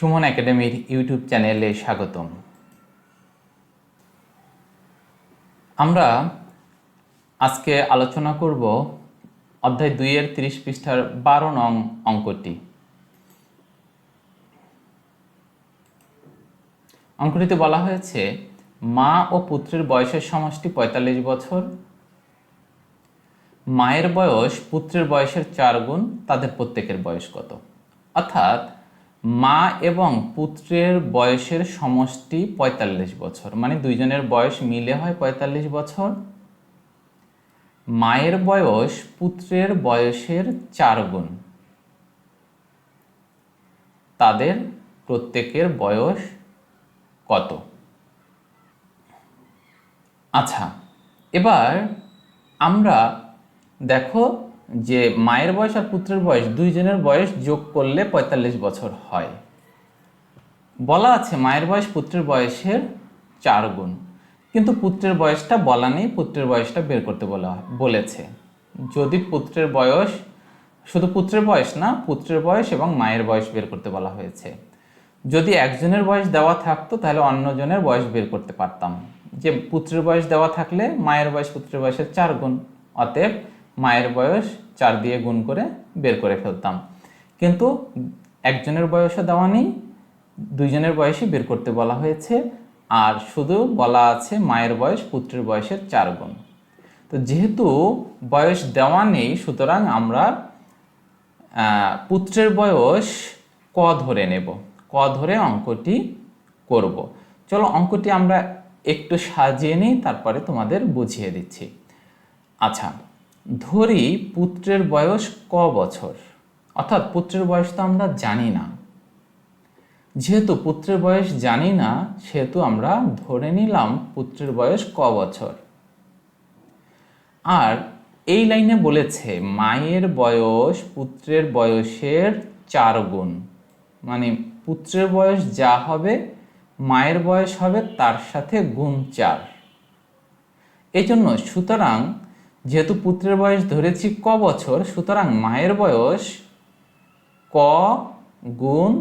সুমন একাডেমির ইউটিউব চ্যানেলে স্বাগতম। আমরা আজকে আলোচনা করব অধ্যায় 2-এর 30 পৃষ্ঠার 12 নং অঙ্কটি। অঙ্কটিতে বলা হয়েছে মা ও পুত্রের বয়সের সমষ্টি 45 বছর। মায়ের বয়স পুত্রের বয়সের 4 গুণ, তাদের প্রত্যেকের বয়স কত? অর্থাৎ মা এবং পুত্রের বয়সের সমষ্টি 45 বছর, মানে দুইজনের বয়স মিলে হয় 45 বছর। মায়ের বয়স পুত্রের বয়সের 4 গুণ, তাদের প্রত্যেকের বয়স কত? আচ্ছা, এবার আমরা দেখো যে মায়ের বয়স আর পুত্রের বয়স দুইজনের বয়স যোগ করলে 45 বছর হয়। বলা আছে মায়ের বয়স পুত্রের বয়সের 4 গুণ, কিন্তু পুত্রের বয়সটা বলা নেই, পুত্রের বয়সটা বের করতে বলেছে। যদি পুত্রের বয়স, শুধু পুত্রের বয়স না, পুত্রের বয়স এবং মায়ের বয়স বের করতে বলা হয়েছে। যদি একজনের বয়স দেওয়া থাকতো তাহলে অন্যজনের বয়স বের করতে পারতাম। যে পুত্রের বয়স দেওয়া থাকলে মায়ের বয়স পুত্রের বয়সের 4 গুণ, অতএব মায়ের বয়স 4 দিয়ে গুণ করে বের করে ফেলতাম। কিন্তু একজনের বয়সও দেওয়া নেই, দুইজনের বয়সই বের করতে বলা হয়েছে, আর শুধু বলা আছে মায়ের বয়স পুত্রের বয়সের 4 গুণ। তো যেহেতু বয়স দেওয়া নেই, সুতরাং আমরা পুত্রের বয়স ক ধরে নেব, ক ধরে অঙ্কটি করব। চলো অঙ্কটি আমরা একটু সাজিয়ে নিই, তারপরে তোমাদের বুঝিয়ে দিচ্ছি। আচ্ছা, ধরি পুত্রের বয়স ক বছর, অর্থাৎ পুত্রের বয়স তো আমরা জানি না। যেহেতু পুত্রের বয়স জানি না, সেহেতু আমরা ধরে নিলাম পুত্রের বয়স ক বছর। আর এই লাইনে বলেছে মায়ের বয়স পুত্রের বয়সের 4 গুণ, মানে পুত্রের বয়স যা হবে মায়ের বয়স হবে তার সাথে গুণ 4। এই জন্য সুতরাং যেহেতু পুত্রের বয়স ধরেছি ক বছর, সুতরাং মায়ের বয়স ক গুণ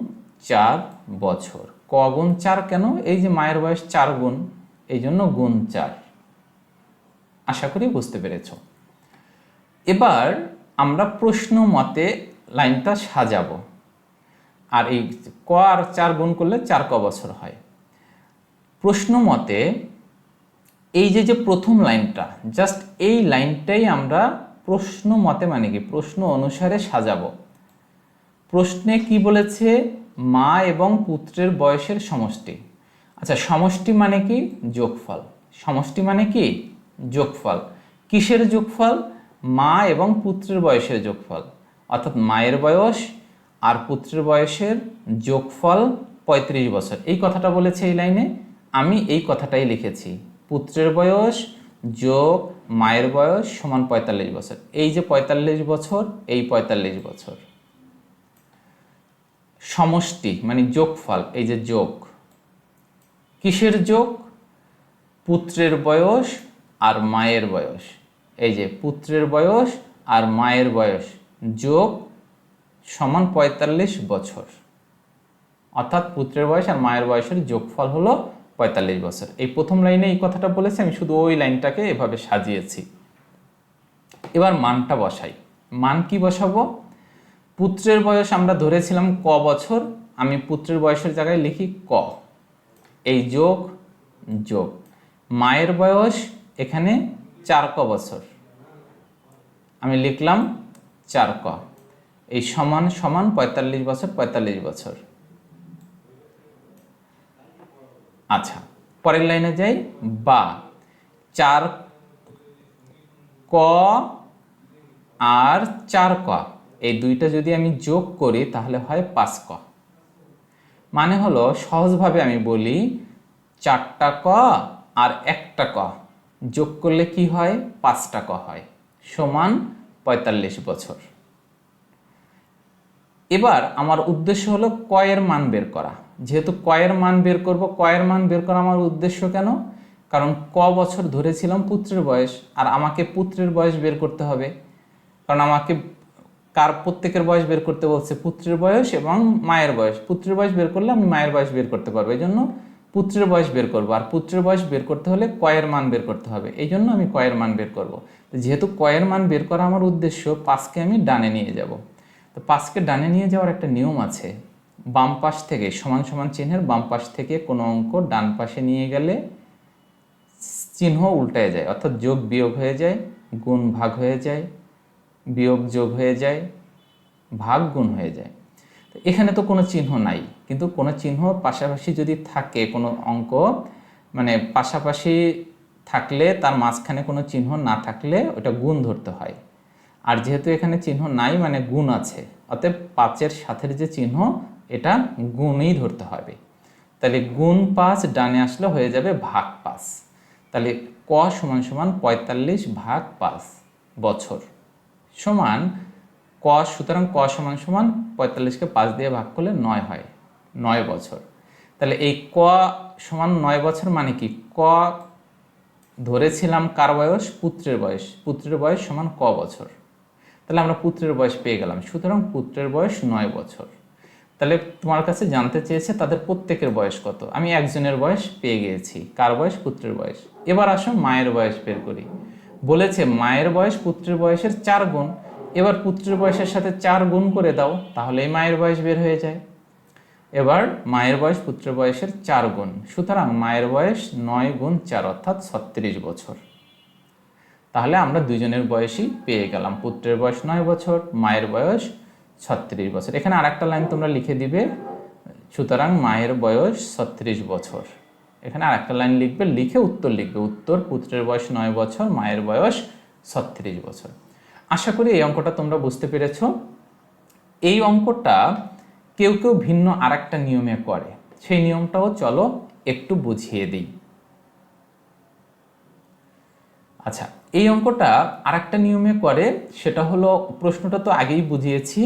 4 বছর। ক গুণ 4 কেন? এই যে মায়ের বয়স 4 গুণ, এই জন্য গুণ 4। আশা করি বুঝতে পেরেছ। এবার আমরা প্রশ্ন মতে লাইনটা সাজাবো। আর এই ক আর 4 গুণ করলে 4 ক বছর হয়। প্রশ্ন মতে এই যে প্রথম লাইনটা, জাস্ট এই লাইনটাই আমরা প্রশ্ন মতে মানে কি প্রশ্ন অনুসারে সাজাবো। প্রশ্নে কি বলেছে? মা এবং পুত্রের বয়সের সমষ্টি। আচ্ছা, সমষ্টি মানে কি? যোগফল। সমষ্টি মানে কি? যোগফল। কিসের যোগফল? মা এবং পুত্রের বয়সের যোগফল। অর্থাৎ মায়ের বয়স আর পুত্রের বয়সের যোগফল 35 বছর। এই কথাটা বলেছে এই লাইনে, আমি এই কথাটাই লিখেছি। পুত্রের বয়স যোগ মায়ের বয়স সমান 45 বছর। এই যে 45 বছর, এই 45 বছর। সমষ্টি মানে যোগফল, এই যে যোগ। কিসের যোগ? পুত্রের বয়স আর মায়ের বয়স। এই যে পুত্রের বয়স আর মায়ের বয়স যোগ সমান 45 বছর। অর্থাৎ পুত্রের বয়স আর মায়ের বয়সের যোগফল হলো 45 বছর। এই প্রথম লাইনে এই কথাটা বলেছি, আমি শুধু ওই লাইনটাকে এভাবে সাজিয়েছি। এবার মানটা বসাই। মান কি বসাবো? পুত্রের বয়স আমরা ধরেছিলাম ক বছর, আমি পুত্রের বয়সের জায়গায় লিখি ক, এই যোগ যোগ। মায়ের বয়স এখানে 4 ক বছর, আমি লিখলাম 4 ক, এই সমান সমান 45 বছর, 45 বছর। আচ্ছা, পরের লাইনে যাই। বা 4 ক আর 4 ক, এই দুইটা যদি আমি যোগ করি তাহলে হয় 5 ক। মানে হলো সহজভাবে আমি বলি 4টা ক আর 1টা ক যোগ করলে কি হয়? 5টা ক হয়, সমান 45 বছর। এবার আমার উদ্দেশ্য হলো ক এর মান বের করা। যেহেতু ক এর মান বের করব, ক এর মান বের করা আমার উদ্দেশ্য কেন? কারণ ক বছর ধরেছিলাম পুত্রের বয়স, আর আমাকে পুত্রের বয়স বের করতে হবে। কারণ কার প্রত্যেকের বয়স বের করতে বলছে? পুত্রের বয়স এবং মায়ের বয়স। পুত্রের বয়স বের করলে আমি মায়ের বয়স বের করতে পারবো, এই জন্য পুত্রের বয়স বের করবো। আর পুত্রের বয়স বের করতে হলে কয়ের মান বের করতে হবে, এই জন্য আমি কয়ের মান বের করব। যেহেতু কয়ের মান বের করা আমার উদ্দেশ্য, 5কে আমি ডানে নিয়ে যাব। তো 5কে ডানে নিয়ে যাওয়ার একটা নিয়ম আছে, বাম পাশ থেকে সমান সমান চিহ্নের বাম পাশ থেকে কোনো অঙ্ক ডান পাশে নিয়ে গেলে চিহ্ন উল্টায় যায়, অর্থাৎ যোগ বিয়োগ হয়ে যায়, গুণ ভাগ হয়ে যায়, বিয়োগ যোগ হয়ে যায়, ভাগ গুণ হয়ে যায়। তো এখানে তো কোনো চিহ্ন নাই, কিন্তু কোনো চিহ্ন পাশাপাশি যদি থাকে, কোনো অঙ্ক মানে পাশাপাশি থাকলে, তার মাঝখানে কোনো চিহ্ন না থাকলে ওটা গুণ ধরতে হয়। আর যেহেতু এখানে চিহ্ন নাই মানে গুণ আছে, অতএব 5-এর সাথের যে চিহ্ন এটা গুণই ধরতে হবে। তাহলে গুণ 5 ডানে আসলে হয়ে যাবে ভাগ 5। তাহলে ক সমান সমান 45 ভাগ 5 বছর সমান ক। সুতরাং ক সমান সমান 45কে 5 দিয়ে ভাগ করলে 9 হয়, 9 বছর। তাহলে এই ক সমান 9 বছর মানে কি? ক ধরেছিলাম কার বয়স? পুত্রের বয়স। পুত্রের বয়স সমান ক বছর। তাহলে আমরা পুত্রের বয়স পেয়ে গেলাম। সুতরাং পুত্রের বয়স 9 বছর। তাহলে তোমার কাছে জানতে চেয়েছে তাদের প্রত্যেকের বয়স কত। আমি একজনের বয়স পেয়ে গিয়েছি, কার বয়স? পুত্রের বয়স। এবার আসো মায়ের বয়স বের করি। বলেছে মায়ের বয়স পুত্রের বয়সের 4 গুণ। এবার পুত্রের বয়সের সাথে 4 গুণ করে দাও, তাহলেই মায়ের বয়স বের হয়ে যায়। এবার মায়ের বয়স পুত্রের বয়সের 4 গুণ, সুতরাং মায়ের বয়স 9 গুণ 4 অর্থাৎ 36 বছর। তাহলে আমরা দুজনের বয়সই পেয়ে গেলাম, পুত্রের বয়স 9 বছর, মায়ের বয়স 36 বছর। এখানে আরেকটা লাইন তোমরা লিখে দিবে, সুতরাং মায়ের বয়স 36 বছর। এখানে আরেকটা লাইন লিখবে, লিখে উত্তর লিখবে। উত্তর পুত্রের বয়স 9 বছর, মায়ের বয়স 36 বছর। আশা করি এই অঙ্কটা তোমরা বুঝতে পেরেছ। এই অঙ্কটা কেউ কেউ ভিন্ন আরেকটা নিয়মে করে, সেই নিয়মটাও চলো একটু বুঝিয়ে দিই। আচ্ছা, এই অঙ্কটা আরেকটা নিয়মে করে, সেটা হলো, প্রশ্নটা তো আগেই বুঝিয়েছি।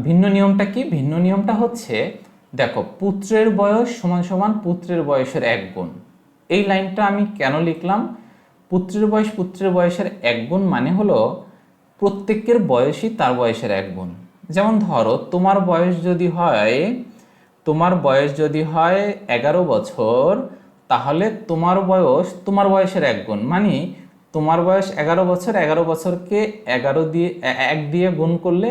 ভিন্ন নিয়মটা কি? ভিন্ন নিয়মটা হচ্ছে, দেখো, পুত্রের বয়স সমান সমান পুত্রের বয়সের 1 গুণ। এই লাইনটা আমি কেন লিখলাম? পুত্রের বয়সের 1 গুণ মানে হলো প্রত্যেকের বয়সই তার বয়সের 1 গুণ। যেমন ধরো তোমার বয়স যদি হয় 11 বছর, তাহলে তোমার বয়সের 1 গুণ, মানে তোমার বয়স 11 বছর, 11 বছরকে 1 দিয়ে গুণ করলে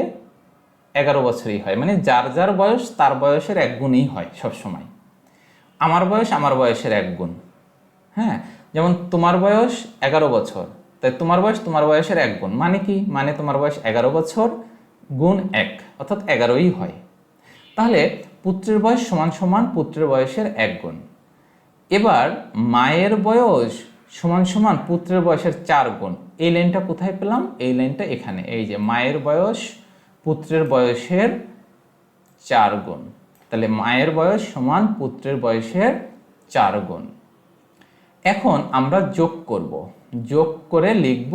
11 বছরই হয়, মানে যার যার বয়স তার বয়সের 1 গুণই হয় সবসময়। আমার বয়স আমার বয়সের 1 গুণ। হ্যাঁ, যেমন তোমার বয়স 11 বছর, তাই তোমার বয়স তোমার বয়সের 1 গুণ, মানে কি? মানে তোমার বয়স 11 বছর গুণ 1 অর্থাৎ 11ই হয়। তাহলে পুত্রের বয়স সমান সমান পুত্রের বয়সের 1 গুণ। এবার মায়ের বয়স সমান সমান পুত্রের বয়সের 4 গুণ। এই লাইনটা কোথায় পেলাম? এই লাইনটা এখানে, এই যে মায়ের বয়স পুত্রের বয়সের 4 গুণ। তাহলে মায়ের বয়স সমান পুত্রের বয়সের 4 গুণ। এখন আমরা যোগ করব, যোগ করে লিখব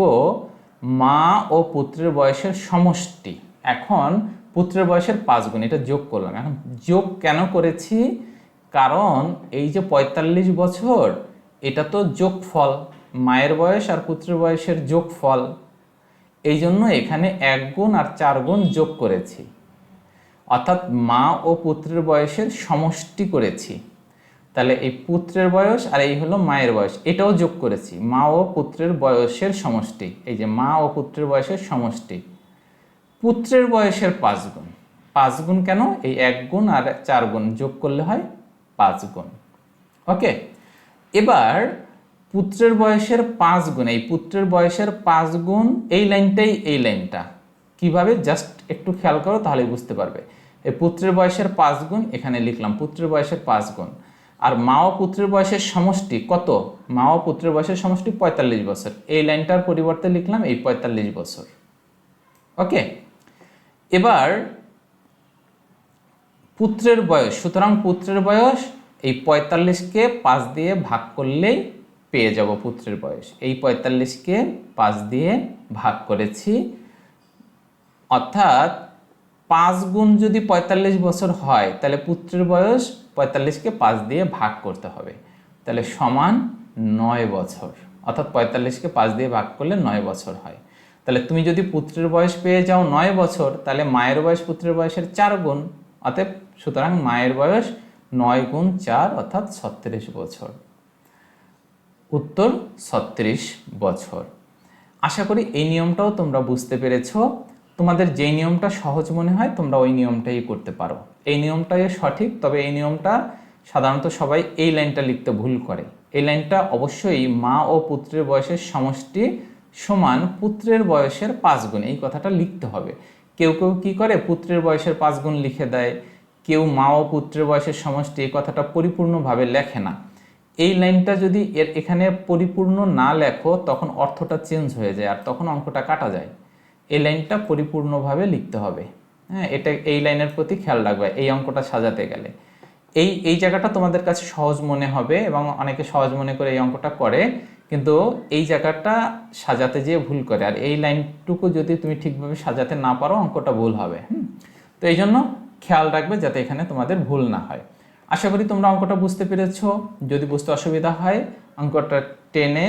মা ও পুত্রের বয়সের সমষ্টি। এখন পুত্রের বয়সের 5 গুণ, এটা যোগ করলাম। এখন যোগ কেন করেছি? কারণ এই যে 45 বছর, এটা তো যোগফল, মায়ের বয়স আর পুত্রের বয়সের যোগফল। এই জন্য এখানে 1 গুণ আর 4 গুণ যোগ করেছি, অর্থাৎ মা ও পুত্রের বয়সের সমষ্টি করেছি। তাহলে এই পুত্রের বয়স আর এই হলো মায়ের বয়স, এটাও যোগ করেছি, মা ও পুত্রের বয়সের সমষ্টি। এই যে মা ও পুত্রের বয়সের সমষ্টি, পুত্রের বয়সের 5 গুণ। 5 গুণ কেন? এই 1 গুণ আর 4 গুণ যোগ করলে হয় 5 গুণ। ওকে, এবার পুত্রের বয়সের 5 গুণ, এই পুত্রের বয়সের 5 গুণ, এই লাইনটা কিভাবে জাস্ট একটু খেয়াল করো, তাহলেই বুঝতে পারবে। এই পুত্রের বয়সের 5 গুণ এখানে লিখলাম, পুত্রের বয়সের 5 গুণ। আর মা ও পুত্রের বয়সের সমষ্টি কত? মা ও পুত্রের বয়সের সমষ্টি 45 বছর। এই লাইনটার পরিবর্তে লিখলাম এই 45 বছর। ওকে, এবার পুত্রের বয়স, সুতরাং পুত্রের বয়স এই 45কে 5 দিয়ে ভাগ করলেই পেয়ে যাব পুত্রের বয়স। এই 45কে 5 দিয়ে ভাগ করেছি, অর্থাৎ 5 গুণ যদি 45 বছর হয়, তাহলে পুত্রের বয়স 45কে 5 দিয়ে ভাগ করতে হবে, তাহলে সমান 9 বছর। অর্থাৎ 45কে 5 দিয়ে ভাগ করলে 9 বছর হয়। তাহলে তুমি যদি পুত্রের বয়স পেয়ে যাও 9 বছর, তাহলে মায়ের বয়স পুত্রের বয়সের 4 গুণ, অতএব সুতরাং মায়ের বয়স 9 গুণ 4 অর্থাৎ 36 বছর। উত্তর 36 বছর। আশা করি এই নিয়মটাও তোমরা বুঝতে পেরেছো। তোমাদের যেই নিয়মটা সহজ মনে হয় তোমরা ওই নিয়মটাই করতে পারো। এই নিয়মটাই সঠিক, তবে এই নিয়মটা সাধারণত সবাই এই লাইনটা লিখতে ভুল করে। এই লাইনটা অবশ্যই মা ও পুত্রের বয়সের সমষ্টি সমান পুত্রের বয়সের 5 গুণ, এই কথাটা লিখতে হবে। কেউ কেউ কী করে, পুত্রের বয়সের 5 গুণ লিখে দেয়, কেউ মা ও পুত্রের বয়সের সমষ্টি, এই কথাটা পরিপূর্ণভাবে লেখে না। এই লাইনটা যদি এখানে পরিপূর্ণ না লেখো তখন অর্থটা চেঞ্জ হয়ে যায় আর তখন অঙ্কটা কাটা যায়। এই লাইনটা পরিপূর্ণভাবে লিখতে হবে। হ্যাঁ, এটা এই লাইনের প্রতি খেয়াল রাখবে এই অঙ্কটা সাজাতে গেলে। এই জায়গাটা তোমাদের কাছে সহজ মনে হবে এবং অনেকে সহজ মনে করে এই অঙ্কটা করে, কিন্তু এই জায়গাটা সাজাতে যেয়ে ভুল করে। আর এই লাইনটুকু যদি তুমি ঠিকভাবে সাজাতে না পারো অঙ্কটা ভুল হবে। তো এই জন্য খেয়াল রাখবে যাতে এখানে তোমাদের ভুল না হয়। আশা করি তোমরা অঙ্কটা বুঝতে পেরেছো। যদি বুঝতে অসুবিধা হয় অঙ্কটা টেনে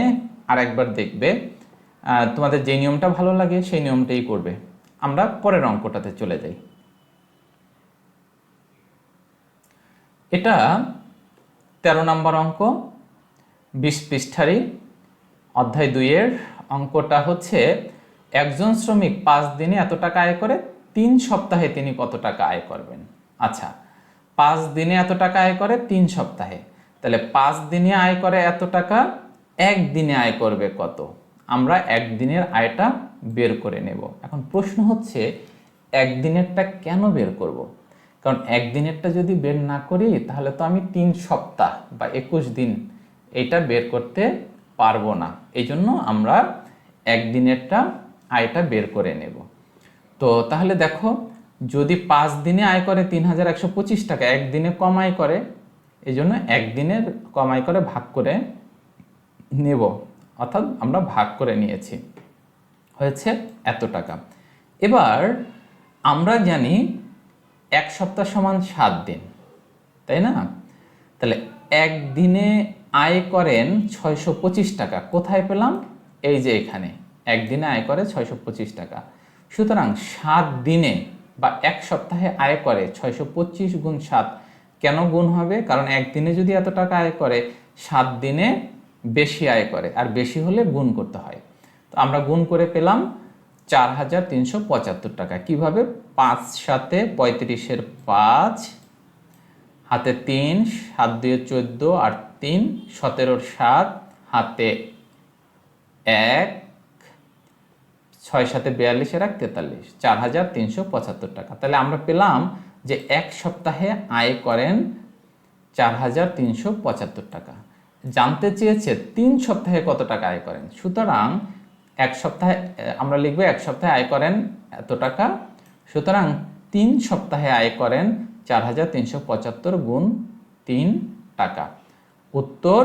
আরেকবার দেখবে। তোমাদের যে নিয়মটা ভালো লাগে সেই নিয়মটাই করবে। আমরা পরের অঙ্কটাতে চলে যাই। এটা 13 নম্বর অঙ্ক, 20 পৃষ্ঠারই, অধ্যায় 2-এর। অঙ্কটা হচ্ছে একজন শ্রমিক 5 দিনে এত টাকা আয় করে, 3 সপ্তাহে তিনি কত টাকা আয় করবেন। আচ্ছা, 5 দিনে এত টাকা আয় করে 3 সপ্তাহে, তাহলে 5 দিনে আয় করে এত টাকা, 1 দিনে আয় করবে কত। আমরা 1 দিনের আয়টা বের করে নেব। এখন প্রশ্ন হচ্ছে 1 দিনেরটা কেন বের করব? কারণ 1 দিনেরটা যদি বের না করি তাহলে তো আমি 3 সপ্তাহ বা 21 দিন এটা বের করতে পারবো না। এই জন্য আমরা 1 দিনেরটা আয়টা বের করে নেব। তো তাহলে দেখো, যদি 5 দিনে আয় করে 3125 টাকা, 1 দিনে কম আয় করে, এই জন্য 1 দিনের কম আয় করে ভাগ করে নেব, অর্থাৎ আমরা ভাগ করে নিয়েছি, হয়েছে এত টাকা। এবার আমরা জানি 1 সপ্তাহ সমান 7 দিন, তাই না? তাহলে 1 দিনে আয় করেন 625 টাকা। কোথায় পেলাম? এই যে এখানে 1 দিনে আয় করে 625 টাকা। সুতরাং 7 দিনে বা 1 সপ্তাহে আয় করে 625 গুণ 7। কেন গুণ হবে? কারণ 1 দিনে যদি এত টাকা আয় করে 7 দিনে বেশি আয় করে, আর বেশি হলে গুণ করতে হয়। তো আমরা গুণ করে পেলাম 4375 টাকা। কিভাবে? 5 7 35-এর 5 হাতে 3, 7 2 14 আর 3 17-র 7 হাতে 1, 6 7 42-এর 1 43, 4375 টাকা। তাহলে আমরা পেলাম যে 1 সপ্তাহে আয় করেন 4375 টাকা। জানতে চেয়েছে 3 সপ্তাহে কত টাকা আয় করেন। সুতরাং 1 সপ্তাহে আমরা লিখব 1 সপ্তাহে আয় করেন এত টাকা। সুতরাং 3 সপ্তাহে আয় করেন 4375 গুণ 3 টাকা। উত্তর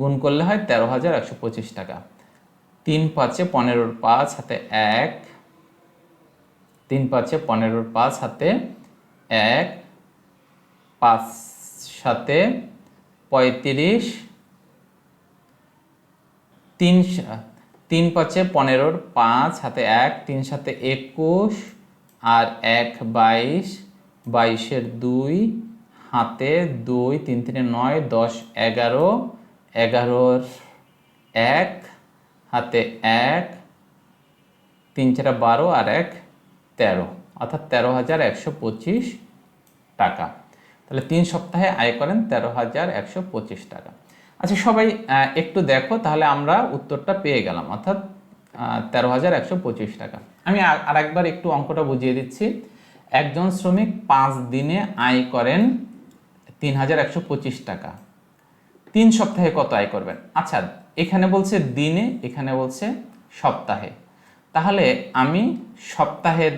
গুণ করলে হয় 13,125 টাকা। 3 5 15-র 5 হাতে 1, 3 5 15-র 5 হাতে 1, 5 7 35, 3 5 15-র 5 হাতে 1, 3 7 21 আর 1 22, 22-এর 2 হাতে 2, 3 3 9, 10 11, 11-র 1 হাতে 1, 3 4 12 আর 1 13, অর্থাৎ 13,125 টাকা। তাহলে 3 সপ্তাহে আয় করেন 13,125 টাকা। আচ্ছা সবাই একটু দেখো, তাহলে আমরা উত্তরটা পেয়ে গেলাম, অর্থাৎ 13,125 টাকা। আমি আরেকবার একটু অঙ্কটা বুঝিয়ে দিচ্ছি। একজন শ্রমিক 5 দিনে আয় করেন 3,125 টাকা, 3 সপ্তাহে কত আয় করবেন? আচ্ছা, এখানে বলছে দিনে, এখানে বলছে সপ্তাহে। তাহলে আমি সপ্তাহের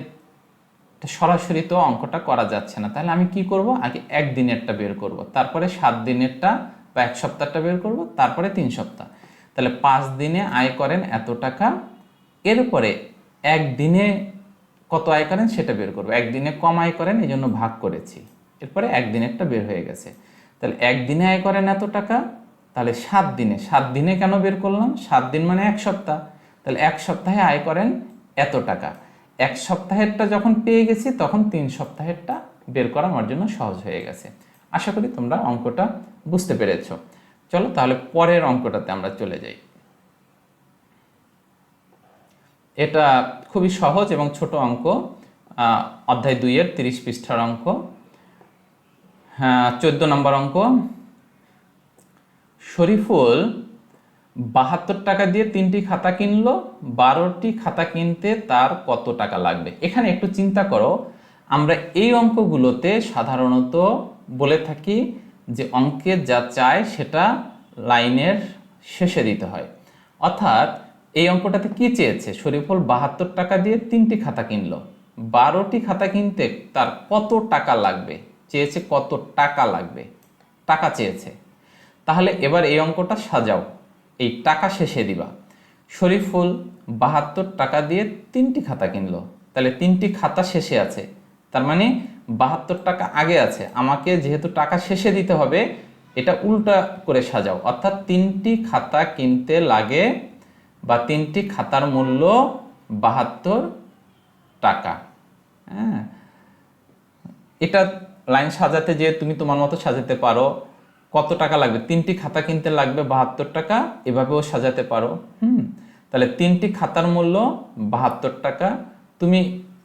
সরাসরি তো অঙ্কটা করা যাচ্ছে না, তাহলে আমি কি করব? আগে 1 দিনেরটা বের করব, তারপরে 7 দিনেরটা বা 1 সপ্তাহটা বের করব, তারপরে 3 সপ্তাহ। তাহলে 5 দিনে আয় করেন এত টাকা, এরপরে 1 দিনে কত আয় করেন সেটা বের করব। 1 দিনে কম আয় করেন এই জন্য ভাগ করেছি, এরপরে 1 দিনেরটা বের হয়ে গেছে। তাহলে 1 দিনে আয় করেন এত টাকা, তাহলে 7 দিনে, 7 দিনে কেন বের করলাম? 7 দিন মানে 1 সপ্তাহ। তাহলে 1 সপ্তাহে আয় করেন এত টাকা। 1 সপ্তাহেরটা যখন পেয়ে গেছি তখন 3 সপ্তাহেরটা বের করা আমার জন্য সহজ হয়ে গেছে। আশা করি তোমরা অঙ্কটা বুঝতে পেরেছো। চলো তাহলে পরের অঙ্কটাতে আমরা চলে যাই। এটা খুবই সহজ এবং ছোট অঙ্ক, অধ্যায় 2-এর 30 পৃষ্ঠার অঙ্ক। হ্যাঁ, 14 নম্বর অঙ্ক। শরীফুল 72 টাকা দিয়ে 3টি খাতা কিনলো, 12টি খাতা কিনতে তার কত টাকা লাগবে? এখানে একটু চিন্তা করো, আমরা এই অঙ্কগুলোতে সাধারণত বলে থাকি যে অঙ্কের যা চায় সেটা লাইনের শেষে দিতে হয়। অর্থাৎ এই অঙ্কটাতে কি চেয়েছে? শরীফুল 72 টাকা দিয়ে 3টি খাতা কিনলো, 12টি খাতা কিনতে তার কত টাকা লাগবে চেয়েছে। কত টাকা লাগবে, টাকা চেয়েছে। তাহলে এবার এই অঙ্কটা সাজাও, এই টাকা শেষে দিবা। শরীফুল 72 টাকা দিয়ে 3টি খাতা কিনলো, তাহলে 3টি খাতা শেষে আছে, তার মানে 72 টাকা আগে আছে। আমাকে যেহেতু টাকা শেষে দিতে হবে, এটা উল্টা করে সাজাও, অর্থাৎ 3টি খাতা কিনতে লাগে বা 3টি খাতার মূল্য 72 টাকা। হ্যাঁ, এটা লাইন সাজাতে যে তুমি তোমার মতো সাজাতে পারো। কত টাকা লাগবে? 3টি খাতা কিনতে লাগবে 72 টাকা, এভাবেও সাজাতে পারো। তাহলে 3টি খাতার মূল্য 72 টাকা। তুমি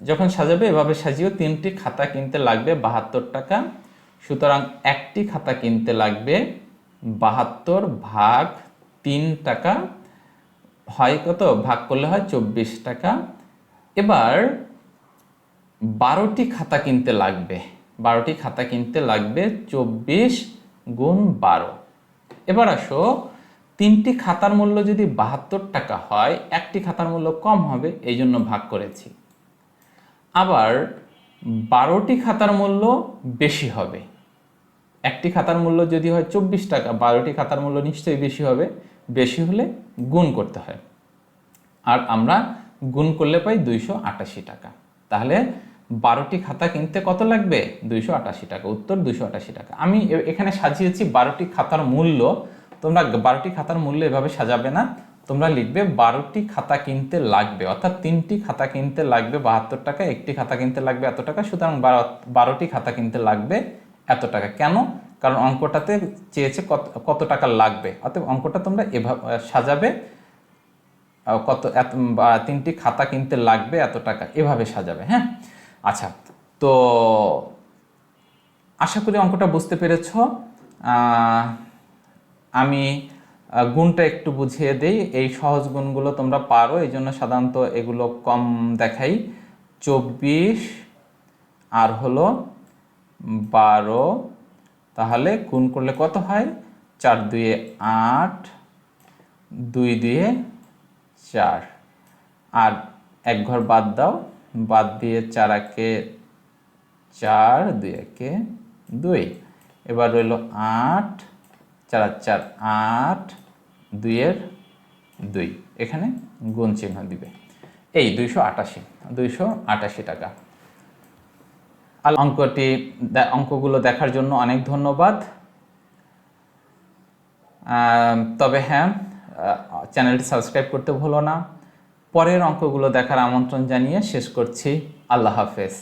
যখন সাজাবে এভাবে সাজিও, 3টি খাতা কিনতে লাগবে 72 টাকা। সুতরাং একটি খাতা কিনতে লাগবে 72 ভাগ 3 টাকা, হয় কত? ভাগ করলে হয় 24 টাকা। এবার 12টি খাতা কিনতে লাগবে, 12টি খাতা কিনতে লাগবে 24 গুণ 12। এবার আসো, 3টি খাতার মূল্য যদি 72 টাকা হয়, একটি খাতার মূল্য কম হবে, এই জন্য ভাগ করেছি। আবার 12টি খাতার মূল্য বেশি হবে। একটি খাতার মূল্য যদি হয় 24 টাকা, 12টি খাতার মূল্য নিশ্চয়ই বেশি হবে। বেশি হলে গুণ করতে হয়, আর আমরা গুণ করলে পাই 288 টাকা। তাহলে 12টি খাতা কিনতে কত লাগবে? 288 টাকা। উত্তর 288 টাকা। আমি এখানে সাজিয়েছি 12টি খাতার মূল্য। তোমরা 12টি খাতার মূল্য এভাবে সাজাবে না, তোমরা লিখবে 12টি খাতা কিনতে লাগবে, অর্থাৎ 3টি খাতা কিনতে লাগবে 72 টাকা, একটি খাতা কিনতে লাগবে এত টাকা, সুতরাং 12টি খাতা কিনতে লাগবে এত টাকা। কেন? কারণ অঙ্কটাতে চেয়েছে কত টাকা লাগবে, অতএব অঙ্কটা তোমরা এভাবে সাজাবে, কত 3টি খাতা কিনতে লাগবে এত টাকা, এভাবে সাজাবে। হ্যাঁ, আচ্ছা, তো আশা করি অঙ্কটা বুঝতে পেরেছ। আমি গুণটা একটু বুঝিয়ে দেই। এই সহজ গুণগুলো তোমরা পারো, এই জন্য সাধারণত এগুলো কম দেখাই। 24 আর হলো 12, তাহলে গুণ করলে কত হয়? 4 2 8, 2 2 4, আর এক ঘর বাদ দাও, বাদ দিয়ে 4 একে 4, 2 একে 2। এবার রইল 8, 4 আর 4 8, 2 এর 2, এখানে গুণ চিহ্ন দিবে। এই 288 টাকা। আর অঙ্কগুলো দেখার জন্য অনেক ধন্যবাদ। তবে হ্যাঁ, চ্যানেলটি সাবস্ক্রাইব করতে ভুলো না। পরের অঙ্কগুলো দেখার আমন্ত্রণ জানিয়ে শেষ করছি। আল্লাহ হাফেজ।